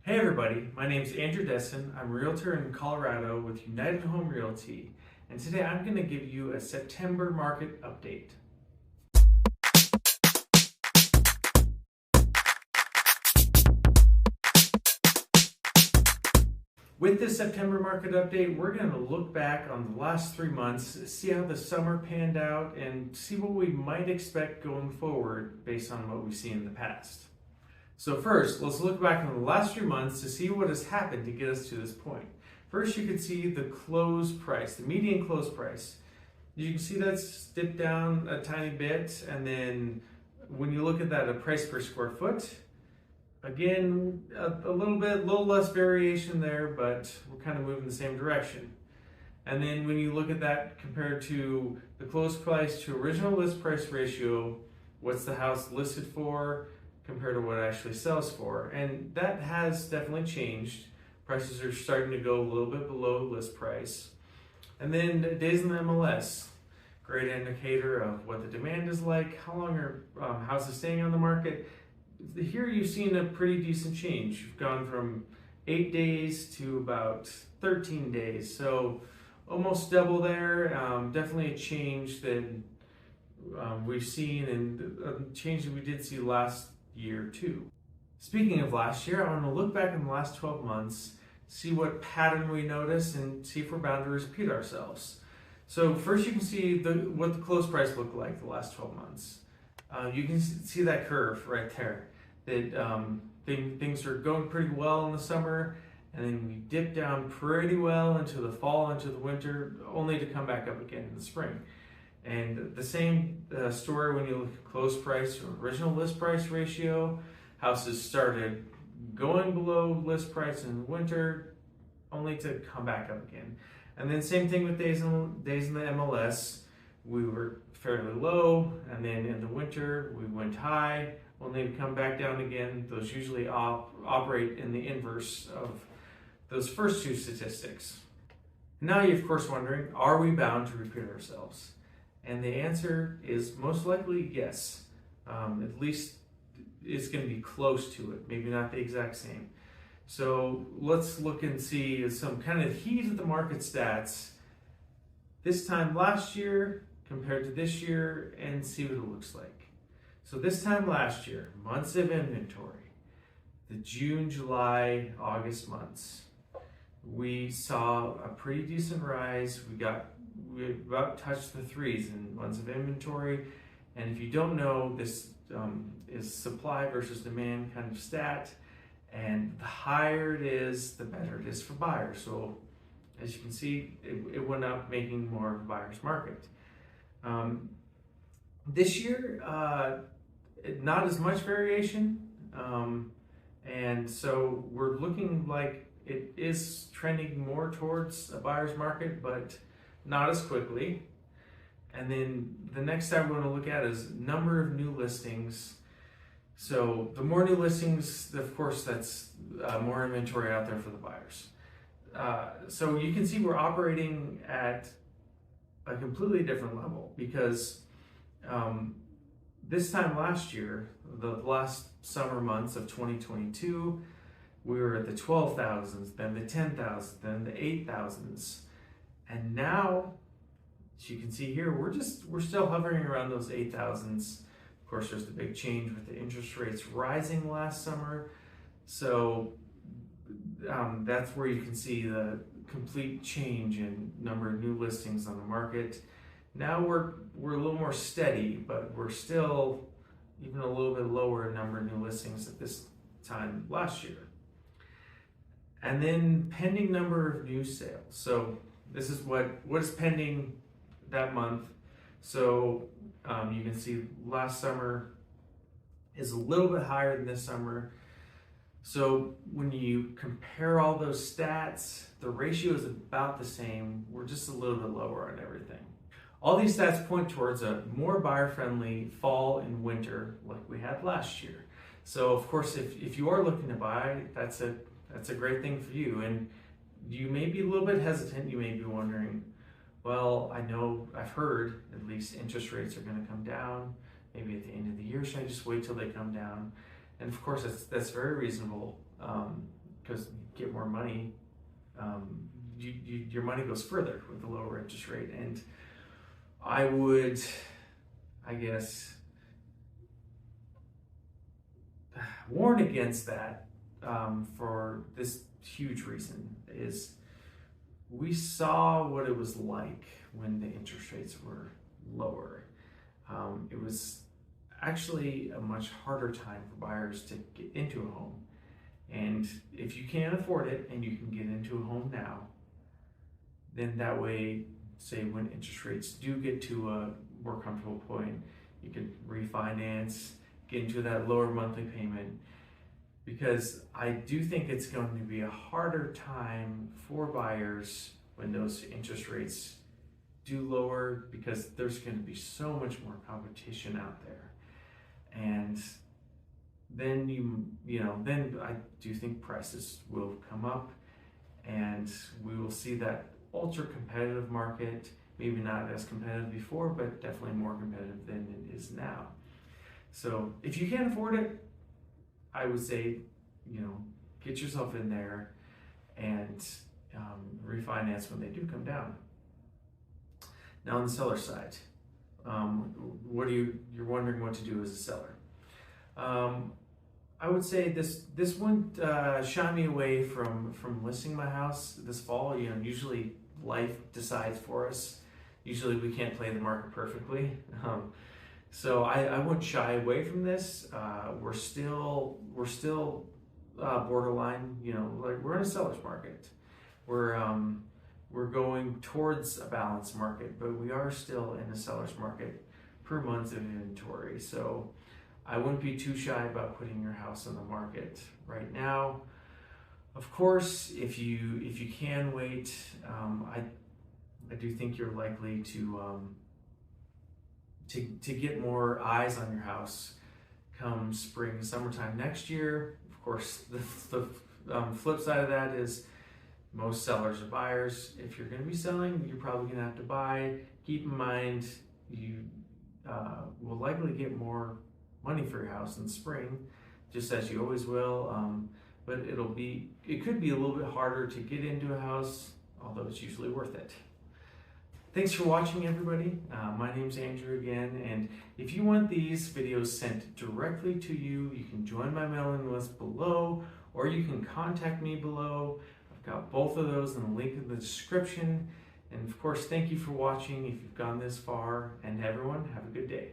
Hey everybody, my name is Andrew Desson. I'm a realtor in Colorado with United Home Realty, and today I'm going to give you a September market update. With this September market update, we're going to look back on the last 3 months, see how the summer panned out, and see what we might expect going forward based on what we've seen in the past. So first, let's look back on the last few months to see what has happened to get us to this point. First, you can see the close price, the median close price. You can see that's dipped down a tiny bit, and then when you look at that, a price per square foot, again, a little less variation there, but we're kind of moving the same direction. And then when you look at that compared to the close price to original list price ratio, what's the house listed for compared to what it actually sells for? And that has definitely changed. Prices are starting to go a little bit below list price. And then days in the MLS, great indicator of what the demand is like, how long are houses staying on the market. Here you've seen a pretty decent change. You've gone from 8 days to about 13 days. So almost double there. Definitely a change that we've seen, and a change that we did see last year too. Speaking of last year, I want to look back in the last 12 months, see what pattern we notice, and see if we're bound to repeat ourselves. So first you can see what the close price looked like the last 12 months. You can see that curve right there, that things are going pretty well in the summer, and then we dip down pretty well into the fall, into the winter, only to come back up again in the spring. And the same story when you look at close price to original list price ratio. Houses started going below list price in the winter, only to come back up again. And then same thing with days in the MLS. We were fairly low, and then in the winter we went high, only to come back down again. Those usually operate in the inverse of those first two statistics. Now you're of course wondering, are we bound to repeat ourselves? And the answer is most likely yes. At least it's going to be close to it, maybe not the exact same. So let's look and see some kind of heat of the market stats this time last year compared to this year, and see what it looks like. So this time last year, months of inventory, the June, July, August months, we saw a pretty decent rise. We about touched the threes in months of inventory. And if you don't know, this is supply versus demand kind of stat. And the higher it is, the better it is for buyers. So as you can see, it went up, making more of a buyer's market. This year, not as much variation. And so we're looking like it is trending more towards a buyer's market, but not as quickly. And then the next tab we want to look at is number of new listings. So the more new listings, of course, that's more inventory out there for the buyers. So you can see we're operating at a completely different level, because this time last year, the last summer months of 2022, we were at the 12,000s, then the 10,000s, then the 8,000s. And now, as you can see here, we're still hovering around those 8,000s. Of course, there's the big change with the interest rates rising last summer. So that's where you can see the complete change in number of new listings on the market. Now we're a little more steady, but we're still even a little bit lower number of new listings at this time last year. And then pending number of new sales. So this is what is pending that month. So you can see last summer is a little bit higher than this summer. So when you compare all those stats, the ratio is about the same. We're just a little bit lower on everything. All these stats point towards a more buyer-friendly fall and winter like we had last year. So of course, if you are looking to buy, that's a great thing for you. And you may be a little bit hesitant. You may be wondering, well, I've heard at least interest rates are going to come down. Maybe at the end of the year, should I just wait till they come down? And of course, that's very reasonable. because you get more money. Your money goes further with the lower interest rate, and I would, I guess, warn against that for this huge reason. Is we saw what it was like when the interest rates were lower. It was actually a much harder time for buyers to get into a home. And if you can't afford it and you can get into a home now, then that way, say when interest rates do get to a more comfortable point, you can refinance, get into that lower monthly payment. Because I do think it's going to be a harder time for buyers when those interest rates do lower, because there's going to be so much more competition out there. And then then I do think prices will come up, and we will see that ultra competitive market, maybe not as competitive before, but definitely more competitive than it is now. So if you can't afford it, I would say, get yourself in there and refinance when they do come down. Now on the seller side, you're wondering what to do as a seller. I would say this wouldn't shy me away from listing my house this fall. Usually life decides for us. Usually we can't play the market perfectly. So I wouldn't shy away from this. We're still borderline, like we're in a seller's market. We're going towards a balanced market, but we are still in a seller's market per month of inventory. So I wouldn't be too shy about putting your house on the market right now. Of course, if you can wait, I do think you're likely to get more eyes on your house come spring, summertime next year. Of course, the flip side of that is most sellers are buyers. If you're going to be selling, you're probably going to have to buy. Keep in mind, you will likely get more money for your house in spring, just as you always will. But it could be a little bit harder to get into a house, although it's usually worth it. Thanks for watching, everybody. My name's Andrew again, and if you want these videos sent directly to you, you can join my mailing list below, or you can contact me below. I've got both of those in the link in the description. And of course, thank you for watching if you've gone this far, and everyone, have a good day.